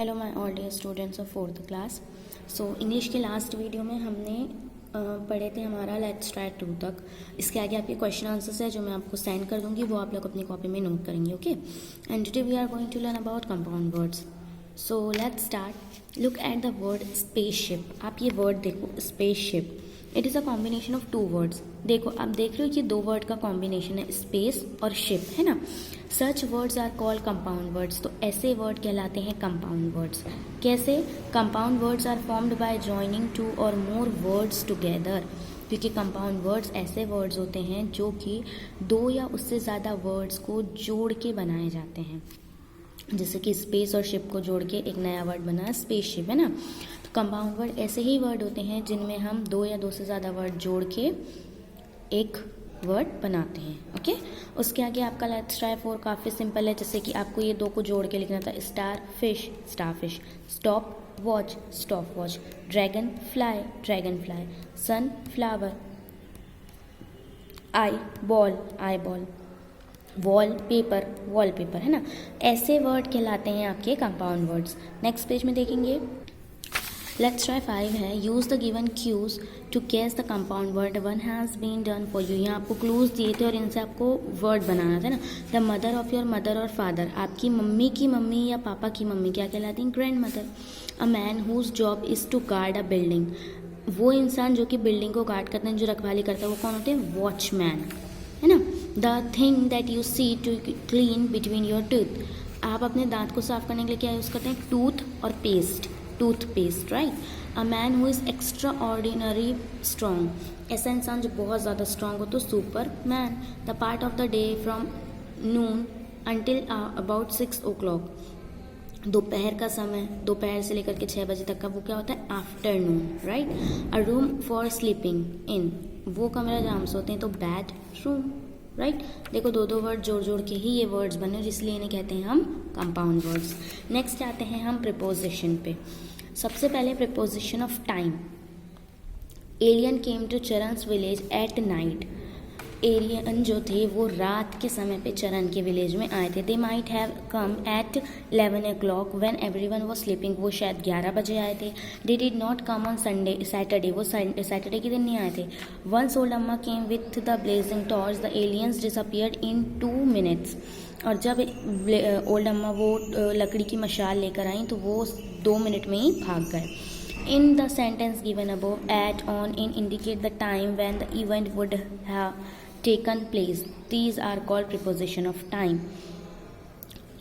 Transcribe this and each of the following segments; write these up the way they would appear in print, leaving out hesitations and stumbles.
Hello my all dear students of 4th class. So English के last video में हमने पढ़े थे हमारा लेट्स ट्राई 2 तक। इसके आगे आपके क्वेश्चन आंसर्स है जो मैं आपको सेंड कर दूंगी, वो आप लोग अपनी कॉपी में नोट करेंगे। Okay, and today we are going to learn about compound words. So let's start. Look at the word spaceship. आप ये वर्ड देखो, spaceship. It is a combination of 2 words. देखो आप देख रहे हो कि 2 वर्ड का कॉम्बिनेशन है, स्पेस और शिप, है ना। Such words are called compound words. तो ऐसे वर्ड कहलाते हैं कंपाउंड वर्ड्स। कैसे? Compound words are formed by joining 2 और मोर वर्ड्स टुगेदर। क्योंकि कंपाउंड वर्ड्स ऐसे वर्ड्स होते हैं जो कि 2 या उससे ज़्यादा वर्ड्स को जोड़ के बनाए जाते हैं। जैसे कि स्पेस और शिप को जोड़ के एक नया वर्ड बना, स्पेसशिप, है ना। तो कंपाउंड वर्ड ऐसे ही वर्ड होते हैं जिनमें हम 2 या 2 से ज़्यादा वर्ड जोड़ के एक वर्ड बनाते हैं। ओके, उसके आगे आपका लेट्स ट्राई 4 काफ़ी सिंपल है। जैसे कि आपको ये 2 को जोड़ के लिखना था, starfish, stopwatch, stopwatch, dragonfly, sunflower, eyeball, wallpaper, है ना। ऐसे वर्ड कहलाते हैं आपके कंपाउंड वर्ड्स। नेक्स्ट पेज में देखेंगे, लेट्स ट्राई 5 है। Use the given clues to guess the compound word, one has been done for you. यहाँ आपको क्लूज दिए थे और इनसे आपको वर्ड बनाना था ना। The mother of your mother और फादर, आपकी मम्मी की मम्मी या पापा की मम्मी क्या कहलाती है? Grandmother. A man whose job is to guard a building, वो इंसान जो कि बिल्डिंग को गार्ड करते हैं, जो रखवाली करता है, वो कौन होते हैं? वॉचमैन, है ना। The thing that you see to clean between your tooth, आप अपने दांत को साफ करने के लिए क्या यूज़ करते हैं? Toothpaste, right. A man who is extra ordinary strong, ऐसा इंसान जो बहुत ज़्यादा स्ट्रॉन्ग हो तो super man. The part of the day from Noon until about 6 o'clock, दोपहर का समय, दोपहर से लेकर के 6 बजे तक का, वो क्या होता है? Afternoon, right. A room for sleeping in, वो कमरा जहाँ से होते हैं तो बेड रूम, राइट। देखो 2 वर्ड जोड़ के ही ये वर्ड्स बने, इसलिए इन्हें कहते हैं हम कंपाउंड वर्ड्स। नेक्स्ट आते हैं हम प्रीपोजिशन पे। सबसे पहले preposition of time. Alien came to चरण's विलेज एट नाइट, एलियन जो थे वो रात के समय पे चरण के विलेज में आए थे। They might have come at 11 o'clock when everyone was sleeping, वो शायद 11 बजे आए थे। They did not come on Saturday, वो सैटरडे के दिन नहीं आए थे। Once old amma came with the blazing torch, the aliens disappeared in 2 minutes। और जब ओल्ड अम्मा वो लकड़ी की मशाल लेकर आई तो वो 2 मिनट में ही भाग गए। In the sentence given above, at, on, in indicate the time when the event would have taken place. These are called preposition of time.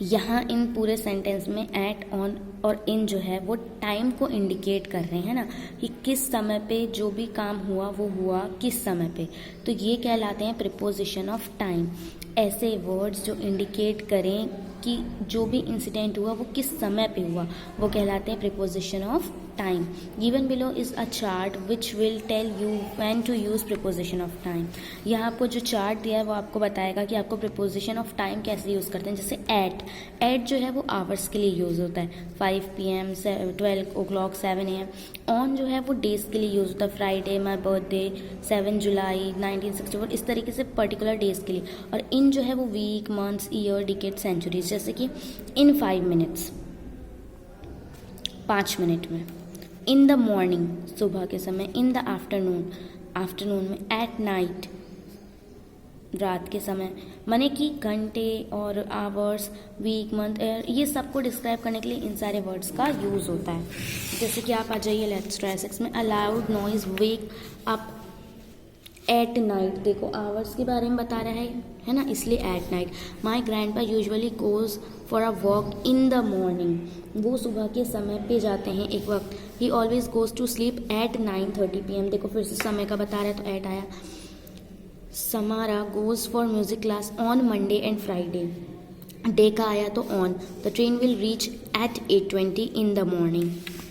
यहाँ इन पूरे सेंटेंस में एट, ऑन और इन जो है वो टाइम को इंडिकेट कर रहे हैं ना, कि किस समय पे जो भी काम हुआ वो हुआ किस समय पे, तो ये कहलाते हैं प्रिपोजिशन ऑफ टाइम। ऐसे वर्ड्स जो इंडिकेट करें कि जो भी इंसिडेंट हुआ वो किस समय पे हुआ, वो कहलाते हैं preposition of time. Given below is a chart which will tell you when to use preposition of time. यहाँ आपको जो चार्ट दिया है वो आपको बताएगा कि आपको प्रिपोजिशन ऑफ टाइम कैसे यूज़ करते हैं। जैसे एट जो है वो आवर्स के लिए यूज़ होता है, 5 PM, 12 o'clock, 7 AM। ऑन जो है वो डेज के लिए यूज़ होता है, फ्राइडे, माई बर्थडे, 7 जुलाई 1964, इस तरीके से पर्टिकुलर डेज के लिए। और इन जो है वो week, months, year, decade, centuries. जैसे कि इन 5 minutes, 5 मिनट में। इन द मॉर्निंग, सुबह के समय। इन द आफ्टरनून, आफ्टरनून में। एट नाइट, रात के समय। माने कि घंटे और आवर्स, वीक, मंथ, ये सबको डिस्क्राइब करने के लिए इन सारे वर्ड्स का यूज़ होता है। जैसे कि आप आ जाइए लेट्स ट्राई 6 में। A loud noise wake up at night, देखो आवर्स के बारे में बता रहा है ना, इसलिए at night. My grandpa usually goes for a walk in the morning, वो सुबह के समय पे जाते हैं एक वक्त। He always goes to sleep at 9:30 PM, देखो फिर से समय का बता रहा है तो एट आया। Samara goes for music class on Monday and Friday, day का आया तो on. The train will reach at 8:20 in the morning,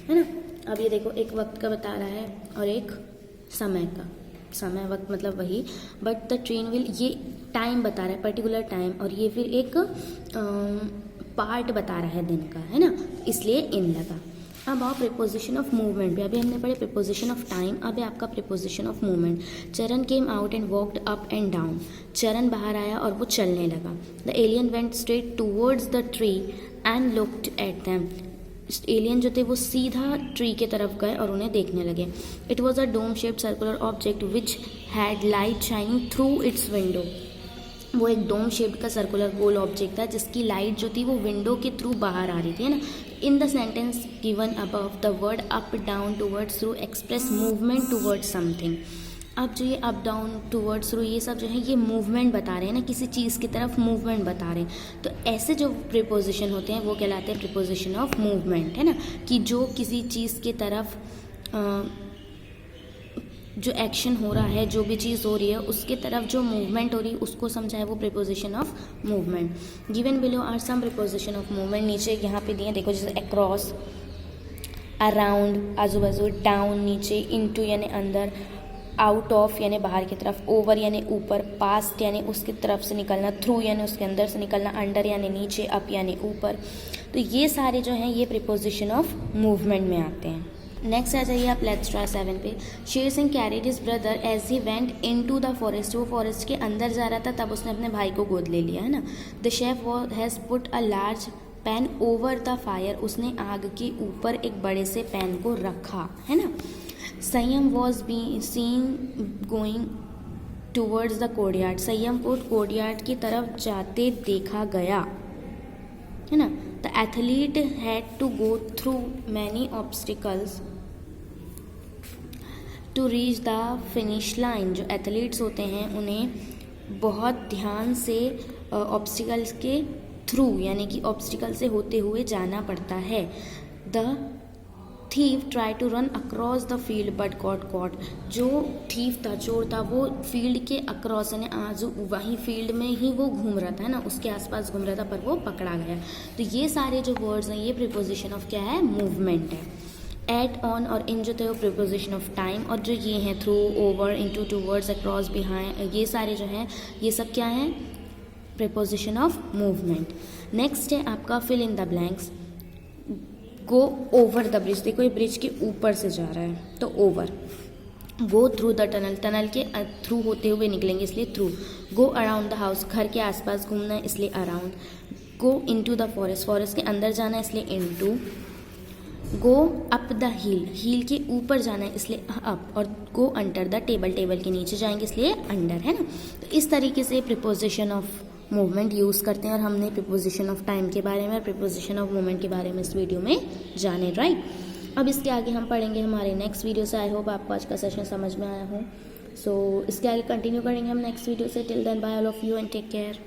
है ना। अब ये देखो एक वक्त का बता रहा है और एक समय का, समय वक्त मतलब वही, बट द ट्रेन विल, ये टाइम बता रहा है, पर्टिकुलर टाइम, और ये फिर एक पार्ट बता रहा है दिन का, है ना, इसलिए इन लगा। अब आओ प्रिपोजिशन ऑफ मूवमेंट पे। अभी हमने पढ़े प्रिपोजिशन ऑफ टाइम, अब है आपका preposition of movement. Charan came out and walked up and down, Charan बाहर आया और वो चलने लगा। The alien went straight towards the tree and looked at them, alien जो थे वो सीधा ट्री के तरफ गए और उन्हें देखने लगे. It was a dome shaped circular object which had light shining through its window. वो एक डोम शेप्ड का सर्कुलर गोल ऑब्जेक्ट था जिसकी लाइट जो थी वो विंडो के थ्रू बाहर आ रही थी, है ना. In the sentence given above the word up down towards through express movement towards something. अब जो ये अप डाउन टूवर्ड्स थ्रू ये सब जो है ये मूवमेंट बता रहे हैं ना, किसी चीज़ की तरफ मूवमेंट बता रहे हैं. तो ऐसे जो प्रीपोजिशन होते हैं वो कहलाते हैं प्रीपोजिशन ऑफ मूवमेंट, है ना, कि जो किसी चीज़ की तरफ जो एक्शन हो रहा है, जो भी चीज़ हो रही है उसके तरफ जो मूवमेंट हो रही है उसको समझाए वो preposition of movement. Given below are some preposition of movement. नीचे यहाँ पे दिए देखो, जैसे अक्रॉस, अराउंड आजू बाजू, डाउन नीचे, इनटू यानी अंदर, आउट ऑफ यानी बाहर की तरफ, ओवर यानी ऊपर, पास्ट यानी उसकी तरफ से निकलना, थ्रू यानी उसके अंदर से निकलना, अंडर यानी नीचे, अप यानी ऊपर. तो ये सारे जो हैं ये प्रीपोजिशन ऑफ मूवमेंट में आते हैं. नेक्स्ट आ जाइए आप, लेट्स ट्राई 7 पे. Sher Singh carried his brother as he went into the forest. वो फॉरेस्ट के अंदर जा रहा था तब उसने अपने भाई को गोद ले लिया, है ना. The chef has put a large pan over the fire. उसने आग के ऊपर एक बड़े से पैन को रखा, है ना. संयम was be seen going towards the courtyard. संयम को कोर्टयार्ड की तरफ जाते देखा गया, है ना. The athlete had to go through many obstacles to reach the finish line. जो एथलीट्स होते हैं उन्हें बहुत ध्यान से ऑब्स्टिकल्स के थ्रू यानी कि ऑब्स्टिकल से होते हुए जाना पड़ता है. The thief try to run across the field but got caught. जो थीफ था, चोर था, वो फील्ड के अक्रॉस यानी आजू वहीं फील्ड में ही वो घूम रहा था, है ना, उसके आसपास घूम रहा था पर वो पकड़ा गया. तो ये सारे जो वर्ड्स हैं ये प्रीपोजिशन ऑफ क्या है, मूवमेंट है. एट, ऑन और इन जो थे वो प्रीपोजिशन ऑफ टाइम. और जो ये हैं through, over, into, towards, across, behind, ये सारे जो हैं ये सब क्या हैं, प्रीपोजिशन ऑफ मूवमेंट. नेक्स्ट है आपका fill in the blanks. Go over the bridge. देखो ये ब्रिज के ऊपर से जा रहा है तो over. Go through the tunnel. Tunnel के थ्रू होते हुए निकलेंगे इसलिए through. Go around the house. घर के आसपास घूमना है इसलिए around. Go into the forest. Forest के अंदर जाना है इसलिए into. Go up the hill. Hill के ऊपर जाना है इसलिए अप. और go under the table. Table के नीचे जाएंगे इसलिए अंडर, है ना. तो इस तरीके से प्रीपोजिशन ऑफ मूवमेंट यूज़ करते हैं. और हमने प्रीपोजिशन ऑफ टाइम के बारे में, प्रीपोजिशन ऑफ मूवमेंट के बारे में इस वीडियो में जाने, राइट. अब इसके आगे हम पढ़ेंगे हमारे नेक्स्ट वीडियो से. आई होप आपको आज का सेशन समझ में आया हो. सो इसके आगे कंटिन्यू करेंगे हम नेक्स्ट वीडियो से. Till then bye all of you and take care.